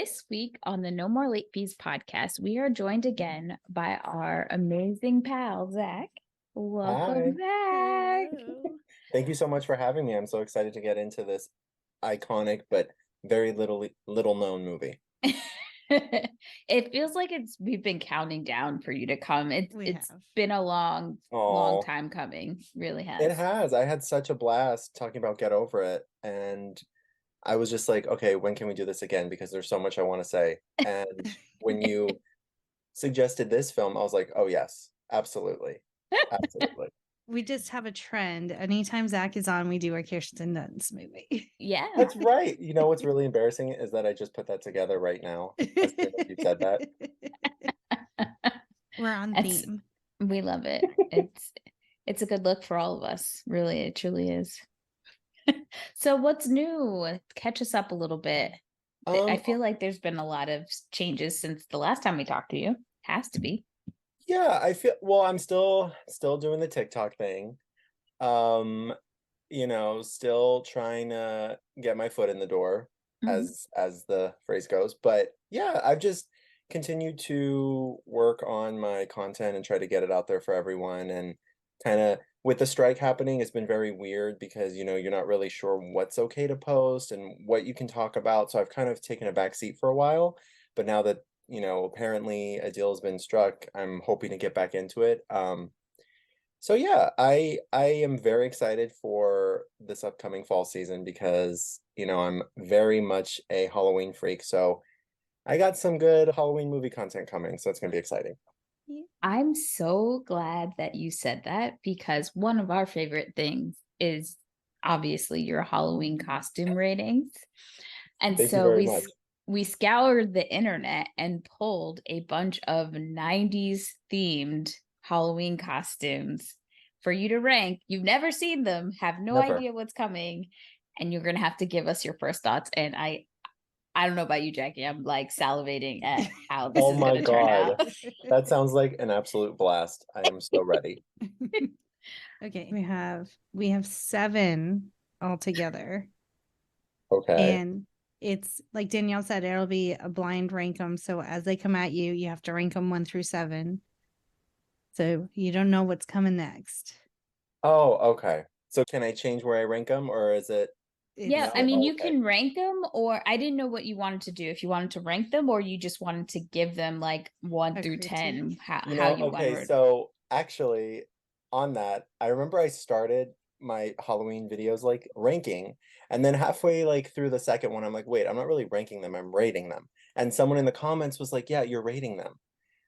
This week on the No More Late Fees podcast, we are joined again by our amazing pal, Zack. Hi. Welcome back. Thank you so much for having me. I'm so excited to get into this iconic but very little known movie. It feels like we've been counting down for you to come. It's been a long Oh, time coming. Really it has. has. I had such a blast talking about Get Over It, and I was just like, okay, when can we do this again? Because there's so much I want to say. And when you suggested this film, I was like, oh yes, absolutely. Absolutely. We just have a trend. Anytime Zack is on, we do a Kirsten Dunst movie. Yeah. That's right. You know what's really embarrassing is that I just put that together right now. As soon as you said that. We're on theme. We love it. It's a good look for all of us. Really, it truly is. So what's new? Catch us up a little bit. I feel like there's been a lot of changes since the last time we talked to you. Has to be. Yeah, I'm still doing the TikTok thing. Still trying to get my foot in the door, as the phrase goes. But yeah, I've just continued to work on my content and try to get it out there for everyone. And kind of with the strike happening, it's been very weird because you're not really sure what's okay to post and what you can talk about. So I've kind of taken a back seat for a while. But now that apparently a deal has been struck, I'm hoping to get back into it. So yeah, I am very excited for this upcoming fall season because, I'm very much a Halloween freak. So I got some good Halloween movie content coming, so it's going to be exciting. I'm so glad that you said that because one of our favorite things is obviously your Halloween costume ratings. And Thank you so very much. we scoured the internet and pulled a bunch of 90s themed Halloween costumes for you to rank. You've never seen them, have no Never. idea what's coming, and you're going to have to give us your first thoughts. And I don't know about you, Jackie. I'm like salivating at how this is going to turn out. That sounds like an absolute blast. I am so ready. Okay, we have 7 altogether. Okay. And it's like Danielle said, it'll be a blind rank them. So as they come at you, you have to rank them 1 through 7. So you don't know what's coming next. Oh, okay. So can I change where I rank them, or is it? Yeah, I mean, you can rank them, or I didn't know what you wanted to do. If you wanted to rank them, or you just wanted to give them like 1 through 10, how you wanted. So actually, on that, I remember I started my Halloween videos like ranking, and then halfway like through the second one, I'm like, wait, I'm not really ranking them, I'm rating them. And someone in the comments was like, yeah, you're rating them.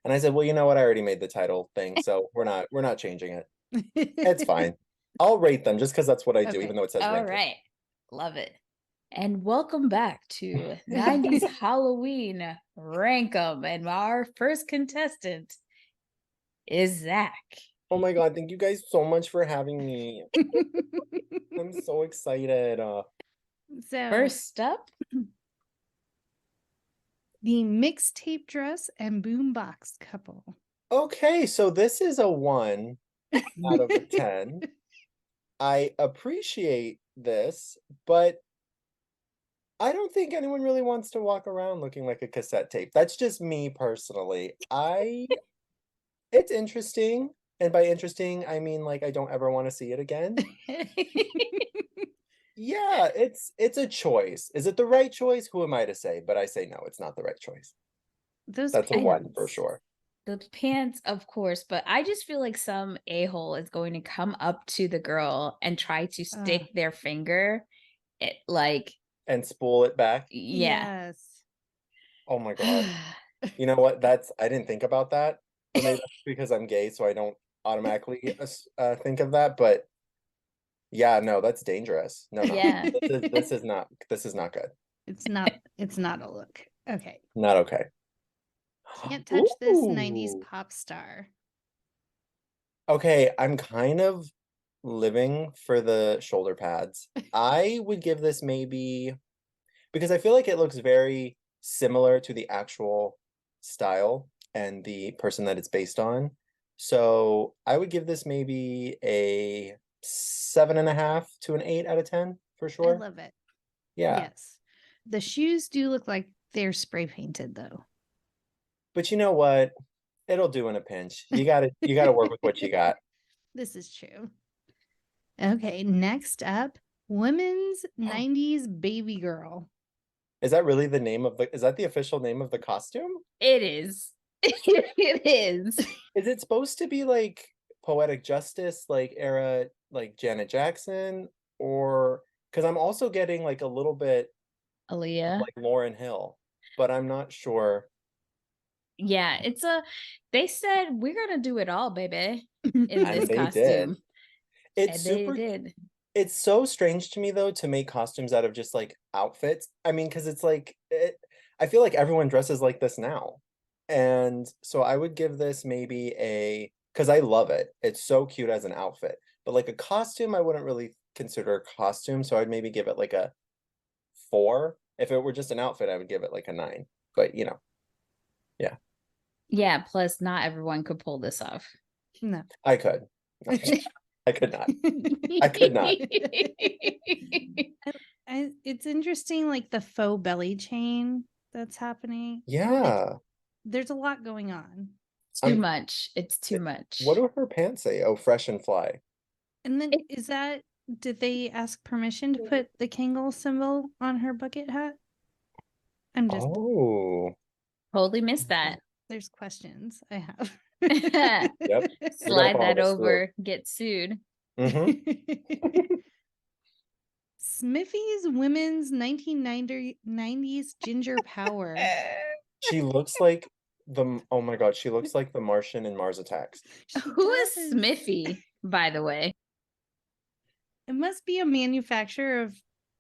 And I said, well, you know what? I already made the title thing, so we're not changing it. It's fine. I'll rate them just because that's what I do, even though it says All ranking. right. Love it. And welcome back to 90s Halloween Rankum. And our first contestant is Zack. Oh my God, thank you guys so much for having me. I'm so excited. So first up, the mixtape dress and boombox couple. Okay, so this is a 1 out of a 10. I appreciate this, but I don't think anyone really wants to walk around looking like a cassette tape. That's just me personally. It's interesting, and by interesting, I mean like I don't ever want to see it again. Yeah, it's a choice. Is it the right choice? Who am I to say? But I say no, it's not the right choice. Those That's a 1 for sure. The pants, of course, but I just feel like some a-hole is going to come up to the girl and try to stick their finger and spool it back. Yeah. Yes. Oh my God. You know what? I didn't think about that. But maybe that's because I'm gay, so I don't automatically think of that. But yeah, no, that's dangerous. No. Yeah. This is not good. It's not a look. Okay. Not okay. Can't touch this 90s pop star. Okay, I'm kind of living for the shoulder pads. I would give this maybe, because I feel like it looks very similar to the actual style and the person that it's based on. So I would give this maybe a 7.5 to an 8 out of 10 for sure. I love it. Yeah. Yes. The shoes do look like They're spray painted though. But you know what? It'll do in a pinch. You gotta work with what you got. This is true. Okay, next up, women's 90s baby girl. Is that really the name of is that the official name of the costume? It is. It is. Is it supposed to be like Poetic Justice, like era, like Janet Jackson? Or because I'm also getting like a little bit Aaliyah. like Lauryn Hill, but I'm not sure. Yeah, they said we're gonna do it all, baby, in this costume. It's super. They did. It's so strange to me though to make costumes out of just like outfits. I mean, because it's like I feel like everyone dresses like this now, and so I would give this maybe because I love it. It's so cute as an outfit, but like a costume, I wouldn't really consider a costume. So I'd maybe give it like a 4. If it were just an outfit, I would give it like a 9. But yeah. Yeah. Plus, not everyone could pull this off. No, I could. I could not. I could not. It's interesting, like the faux belly chain that's happening. Yeah. There's a lot going on. Too much. It's too much. What do her pants say? Oh, fresh and fly. And then did they ask permission to put the Kangol symbol on her bucket hat? I'm just totally missed that. There's questions I have. Yep. Slide that over, get sued. Mm-hmm. Smithy's women's 1990s ginger power. She looks like oh my god, she looks like the Martian in Mars Attacks. Who is Smithy, by the way? It must be a manufacturer of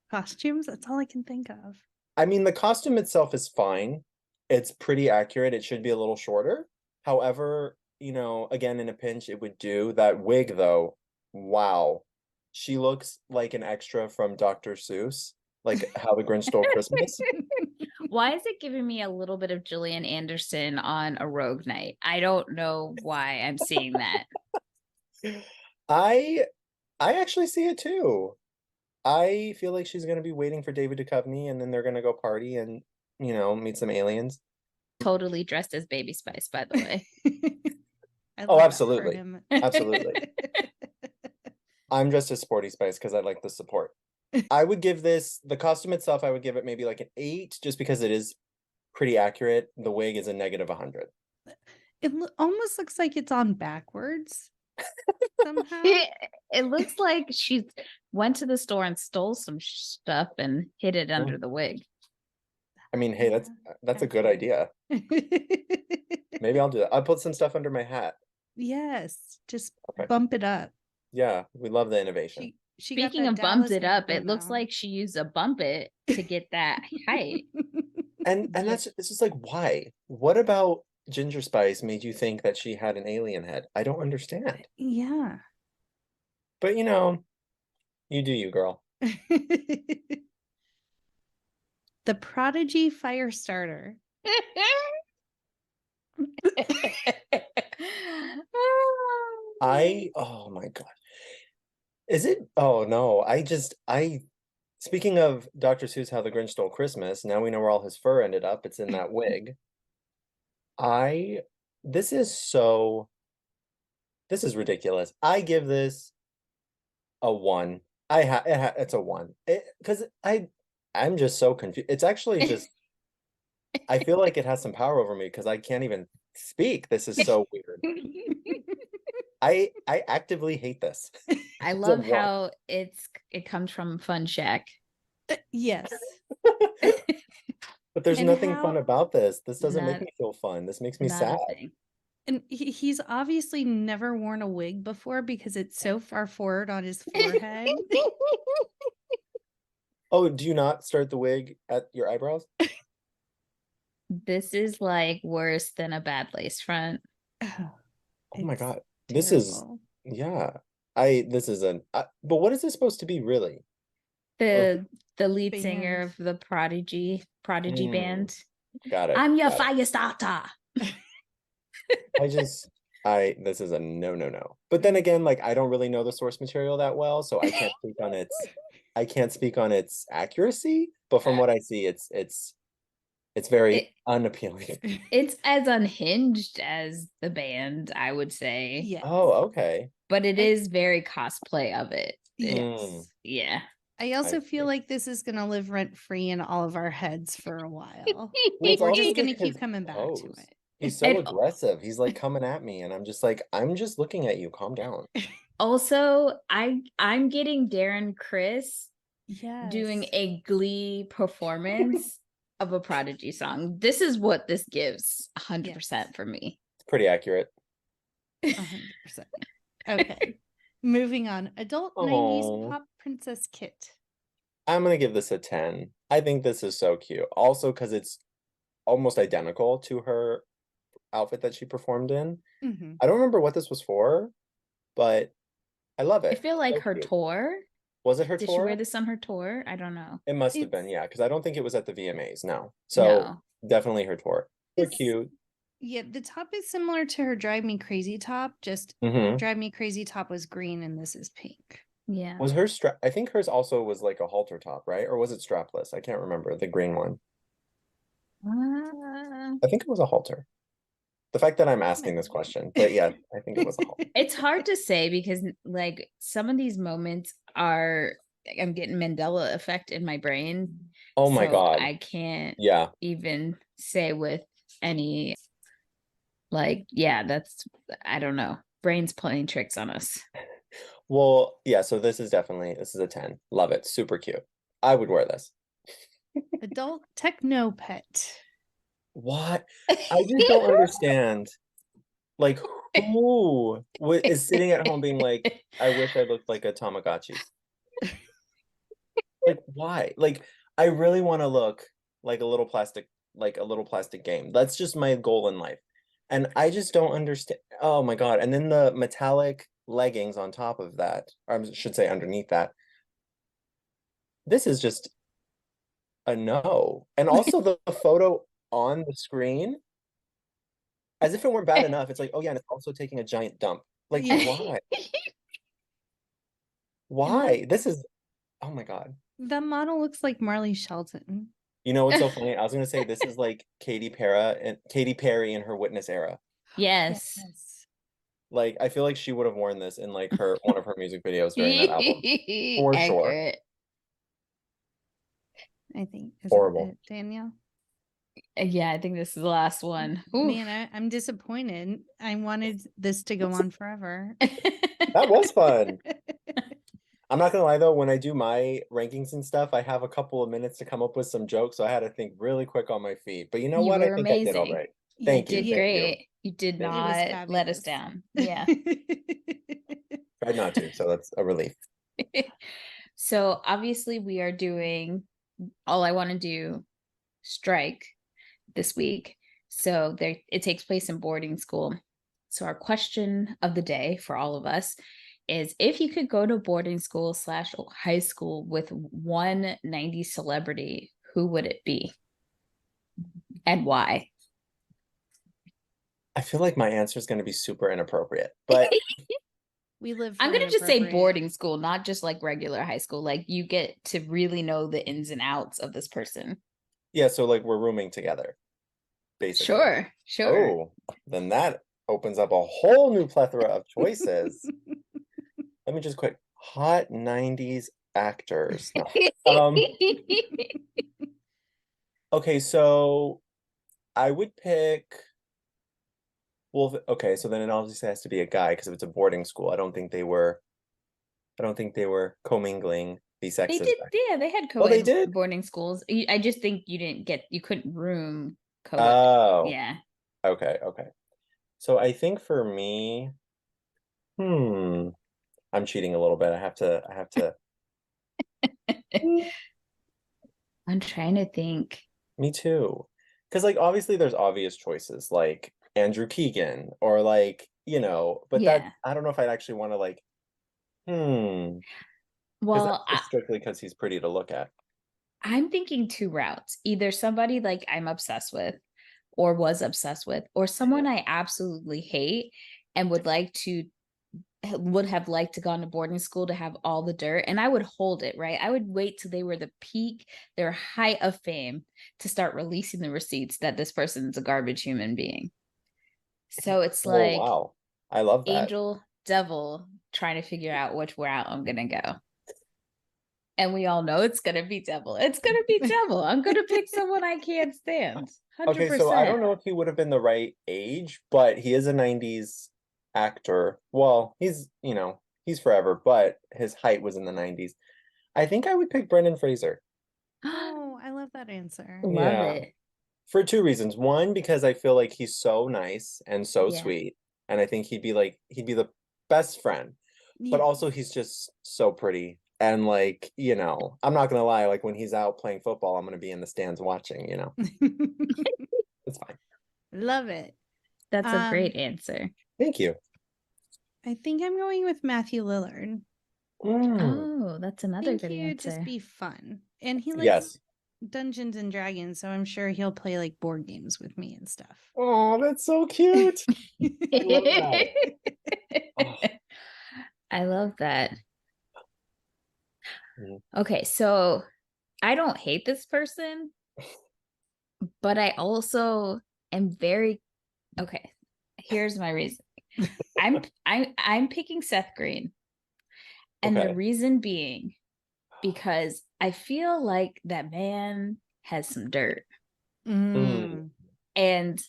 costumes. That's all I can think of. I mean, the costume itself is fine. It's pretty accurate. It should be a little shorter. However, again, in a pinch, it would do. That wig, though, wow. She looks like an extra from Dr. Seuss, like How the Grinch Stole Christmas. Why is it giving me a little bit of Gillian Anderson on a Rogue Night? I don't know why I'm seeing that. I actually see it too. I feel like she's going to be waiting for David Duchovny, and then they're going to go party and, meet some aliens. Totally dressed as Baby Spice, by the way. Oh, absolutely. Absolutely. I'm dressed as Sporty Spice because I like the support. I would give this, the costume itself, I would give it maybe like an 8, just because it is pretty accurate. The wig is a -100. It almost looks like it's on backwards. Somehow. It looks like she went to the store and stole some stuff and hid it under the wig. I mean, hey, that's a good idea. Maybe I'll do that. I'll put some stuff under my hat. Yes, just bump it up. Yeah, we love the innovation. Speaking of bumped it up, it looks like she used a bump it to get that height. And it's just like, why? What about Ginger Spice made you think that she had an alien head? I don't understand. Yeah. But you do you, girl. The Prodigy fire starter. Oh my god. Is it? Oh no, speaking of Dr. Seuss How the Grinch Stole Christmas, now we know where all his fur ended up. It's in that wig. This is ridiculous. I give this a 1. It's a 1. Because I'm just so confused. It's actually just, I feel like it has some power over me because I can't even speak. This is so weird. I actively hate this. I love how it comes from Fun Shack. Yes. But there's nothing fun about this. This doesn't make me feel fun. This makes me sad. And he's obviously never worn a wig before because it's so far forward on his forehead. Oh, do you not start the wig at your eyebrows? This is like worse than a bad lace front. Oh my god. This is, yeah. But what is this supposed to be really? The lead singer of the Prodigy band. Got it. I'm your fire starter. This is a no. But then again, like, I don't really know the source material that well, so I can't speak on its accuracy. But from what I see, it's It's very unappealing. It's as unhinged as the band, I would say. Yes. Oh, okay. But it is very cosplay of it. Yes. Yeah. I also feel see. like this is going to live rent free in all of our heads for a while. Well, We're also just going to with keep his coming back to pose. it. He's so And aggressive. He's like coming at me, and I'm just like, I'm just looking at you. Calm down. also, I'm getting Darren Criss doing Yes. a Glee performance of a Prodigy song. This is what this gives 100% for me. It's pretty accurate. 100%. Okay. Moving on. Adult 90s pop princess kit. I'm gonna give this a 10. I think this is so cute. Also, because it's almost identical to her outfit that she performed in. Mm-hmm. I don't remember what this was for, but I love I it. feel like So her cute. tour. Was it her Did tour? she wear this on her tour? I don't know. It must have been, It's- yeah, because I don't think it was at the VMAs. No. So No. definitely her tour. They're It's- cute. Yeah, the top is similar to her Drive Me Crazy top, just Mm-hmm. Drive Me Crazy top was green and this is pink. Yeah. Was her strap? I think hers also was like a halter top, right? Or was it strapless? I can't remember. The green one. I think it was a halter. The fact that I'm asking this question, but yeah, I think it was a halter. It's hard to say because like some of these moments are I'm getting Mandela effect in my brain. Oh my so God. I can't Yeah. even say with any like, yeah, that's I don't know. Brain's playing tricks on us. Well, yeah, so this is a 10. Love it. Super cute. I would wear this. Adult techno pet. What? I just don't understand. Like, who is sitting at home being like, I wish I looked like a Tamagotchi? Like, why? Like, I really want to look like a little plastic game. That's just my goal in life. And I just don't understand. Oh my God. And then the metallic leggings on top of that, or I should say underneath that. This is just a no. And also the photo on the screen, as if it weren't bad enough, it's like, oh yeah, and it's also taking a giant dump. Like, Yeah. why? Why? This is, oh my God. The model looks like Marley Shelton. You know what's so funny? I was gonna say this is like Katy Perry in her Witness era. Yes. Like, I feel like she would have worn this in like one of her music videos during that album. For sure. Accurate. I think. Is Horrible. it Danielle? Yeah, I think this is the last one. Man, I'm disappointed. I wanted this to go on forever. That was fun. I'm not gonna lie though, when I do my rankings and stuff, I have a couple of minutes to come up with some jokes, so I had to think really quick on my feet. But you know what? I think I did all right. Thank you. Did great. You did Thank not let us down. Yeah. Tried not to, so that's a relief. So obviously we are doing All I Want to Do strike this week. So it takes place in boarding school. So our question of the day for all of us is if you could go to boarding school / high school with one 90s celebrity, who would it be? And why? I feel like my answer is going to be super inappropriate, but I'm going to just say boarding school, not just like regular high school. Like you get to really know the ins and outs of this person. Yeah, so like we're rooming together, basically. Sure. Oh, then that opens up a whole new plethora of choices. Let me just quick. Hot 90s actors. Okay, so I would pick. Well, okay, so then it obviously has to be a guy because if it's a boarding school, I don't think they were commingling the sexes. They did, yeah, they had they did? boarding schools. I just think you couldn't room co-ed. Oh. Yeah. Okay. So I think for me, I'm cheating a little bit. I have to. I'm trying to think. Me too. Because like obviously there's obvious choices like Andrew Keegan or like, but that I don't know if I'd actually want to like, Well, strictly because he's pretty to look at. I'm thinking two routes. Either somebody like I'm obsessed with or was obsessed with, or someone I absolutely hate and would like to would have liked to go to boarding school to have all the dirt, and I would hold it, right? I would wait till they were the peak, their height of fame, to start releasing the receipts that this person's a garbage human being. So it's Oh, like wow. I love that. angel, devil, trying to figure out which route I'm gonna go. And we all know it's gonna be devil. It's gonna be devil. I'm gonna pick someone I can't stand. 100%. Okay, so I don't know if he would have been the right age, but he is a 90s actor. Well, he's, he's forever, but his height was in the 90s. I think I would pick Brendan Fraser. Oh, I love that answer. Love Yeah. it. For two reasons. One, because I feel like he's so nice and so Yeah. sweet. And I think he'd be the best friend. But Yeah. also he's just so pretty. And like, I'm not gonna lie, like when he's out playing football, I'm gonna be in the stands watching, It's fine. Love it. That's a great answer. Thank you. I think I'm going with Matthew Lillard. Oh, that's another think good he would answer. just be fun. And he likes Yes. Dungeons and Dragons, so I'm sure he'll play like board games with me and stuff. Oh, that's so cute. I love that. Oh. I love that. Mhm. Okay, so I don't hate this person, but I also am very okay. Here's my reason. I'm picking Seth Green. And Okay. the reason being because I feel like that man has some dirt. Mm. And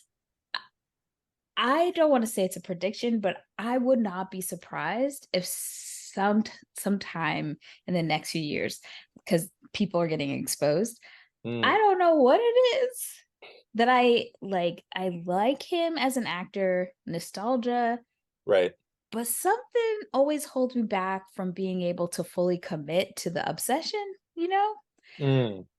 I don't want to say it's a prediction, but I would not be surprised if sometime in the next few years, because people are getting exposed, I don't know what it is that I like. I like him as an actor, nostalgia. Right. But something always holds me back from being able to fully commit to the obsession,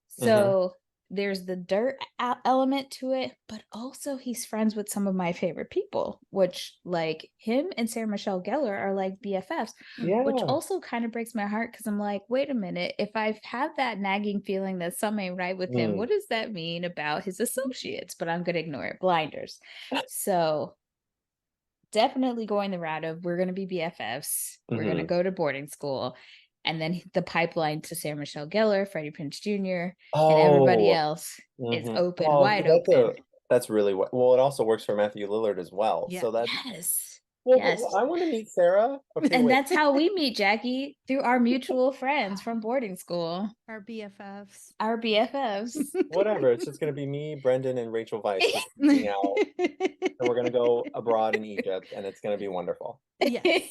So there's the dirt element to it, but also he's friends with some of my favorite people, which like him and Sarah Michelle Gellar are like BFFs, which also kind of breaks my heart because I'm like, wait a minute, if I've had that nagging feeling that something ain't right with him, what does that mean about his associates? But I'm going to ignore it. Blinders. So definitely going the route of we're going to be BFFs. We're going to go to boarding school. And then the pipeline to Sarah Michelle Gellar, Freddie Prinze Jr., and everybody else is open, wide open. That's really well, it also works for Matthew Lillard as well. Yeah. So that's yes. Well, I want to meet Sarah. Okay, and wait. that's how we meet, Jackie, through our mutual friends from boarding school. Our BFFs. Our BFFs. Whatever. It's just going to be me, Brendan, and Rachel Weisz just hanging out. And we're going to go abroad in Egypt, and it's going to be wonderful. Yes.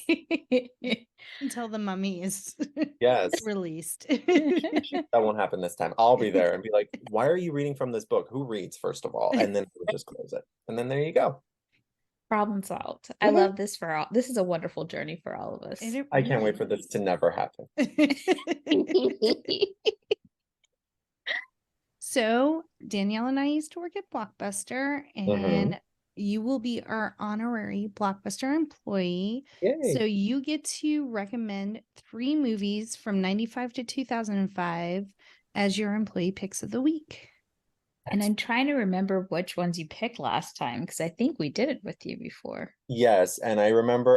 Until the mummy is released. That won't happen this time. I'll be there and be like, why are you reading from this book? Who reads, first of all? And then we'll just close it. And then there you go. Problem solved. I love this for all. This is a wonderful journey for all of us. I can't wait for this to never happen. So Danielle and I used to work at Blockbuster, and you will be our honorary Blockbuster employee. Yay. So you get to recommend 3 movies from 95 to 2005 as your employee picks of the week. And I'm trying to remember which ones you picked last time, because I think we did it with you before. Yes, and I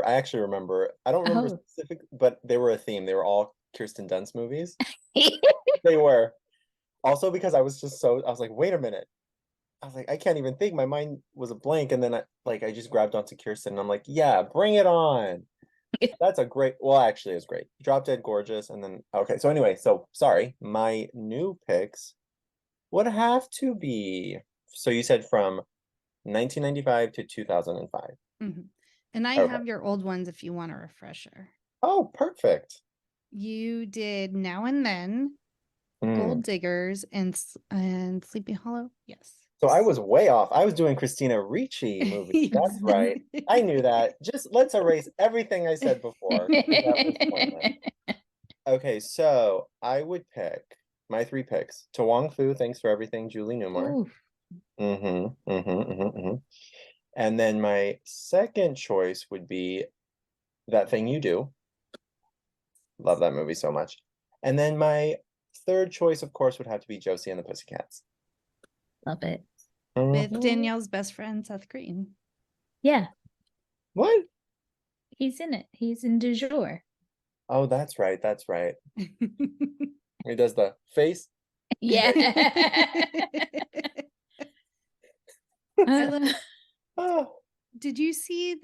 actually remember, I don't remember specific, but they were a theme. They were all Kirsten Dunst movies. They were. Also because I was like, wait a minute. I was like, I can't even think. My mind was a blank. And then I just grabbed onto Kirsten and I'm like, yeah, bring it on. That's actually it's great. Drop Dead Gorgeous. And then, okay. So anyway, sorry. My new picks would have to be, so you said from 1995 to 2005. And I have your old ones if you want a refresher. Oh, perfect. You did Now and Then, Gold Diggers, and Sleepy Hollow. Yes. So I was way off. I was doing Christina Ricci movies. That's right. I knew that. Just let's erase everything I said before. That was pointless. Okay, so I would pick my 3 picks. To Wong Fu, Thanks for Everything, Julie Newmar. And then my second choice would be That Thing You Do. Love that movie so much. And then my third choice, of course, would have to be Josie and the Pussycats. Love it. With Danielle's best friend, Seth Green. Yeah. What? He's in it. He's in du jour. Oh, that's right. That's right. He does the face. Yeah. Oh. Did you see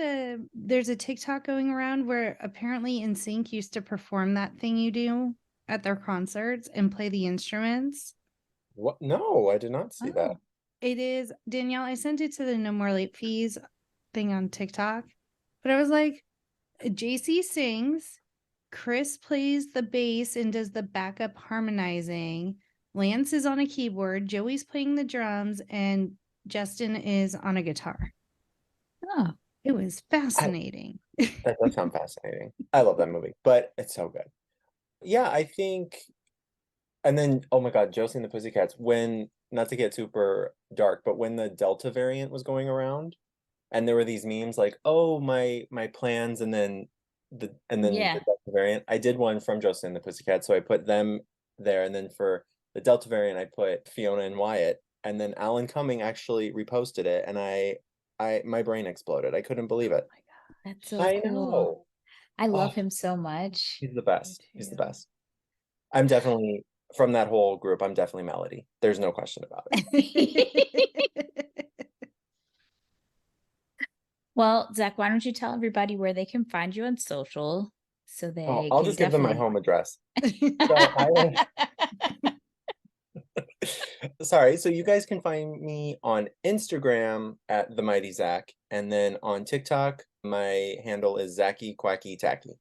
there's a TikTok going around where apparently NSYNC used to perform that thing you do at their concerts and play the instruments? What? No, I did not see that. It is, Danielle, I sent it to the No More Late Fees thing on TikTok, but I was like, JC sings, Chris plays the bass and does the backup harmonizing, Lance is on a keyboard, Joey's playing the drums, and Justin is on a guitar. Oh, it was fascinating. That does sound fascinating. I love that movie, but it's so good. Yeah, I think, and then, oh my God, Josie and the Pussycats, when, not to get super dark, but when the Delta variant was going around, and there were these memes like, oh, my plans, and then the yeah. Delta variant. I did one from Josie and the Pussycats, so I put them there, and then for the Delta variant, I put Fiona and Wyatt, and then Alan Cumming actually reposted it, and my brain exploded. I couldn't believe it. Oh my God, that's so I cool. know. I love him so much. He's the best. He's the best. I'm definitely, from that whole group, I'm definitely Melody. There's no question about it. Well, Zack, why don't you tell everybody where they can find you on social so they I'll can just give them my home address. Sorry, so you guys can find me on Instagram at The Mighty Zack, and then on TikTok, my handle is Zacky Quacky Tacky.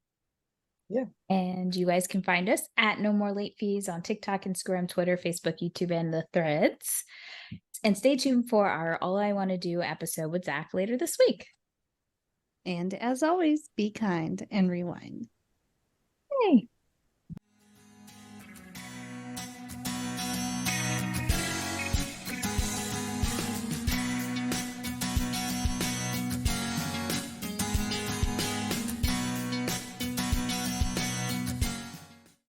Yeah. And you guys can find us at No More Late Fees on TikTok, Instagram, Twitter, Facebook, YouTube, and the threads. And stay tuned for our All I Want to Do episode with Zack later this week. And as always, be kind and rewind.